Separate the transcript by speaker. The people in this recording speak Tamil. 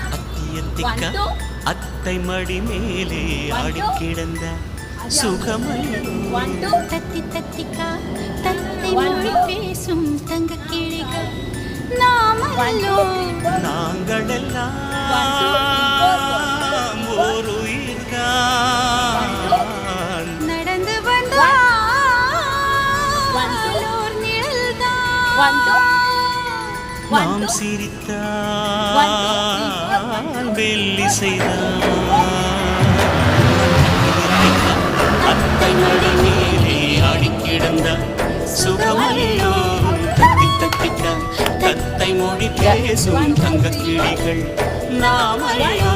Speaker 1: அத்தியத்திக்க அத்தை மடி மேலே ஆடி கிடந்த சுகமல்லோ
Speaker 2: தத்தி தத்திக்கா தத்தை மொழி பேசும் தங்க கிளிகள் நாமல்லோ
Speaker 1: நாங்களெல்லாம் ஒரு உயிர்தான்
Speaker 2: நடந்து வந்தோர் நிழல்தான்
Speaker 1: நாம் சிரித்தால் வெள்ளி செய்தான் அத்தை மடி மேலே ஆடி கிடந்த சுகமல்லோ தத்தி தத்திக்க தத்தை மொழி பேசும் தங்க கிளிகள் நாமல்லோ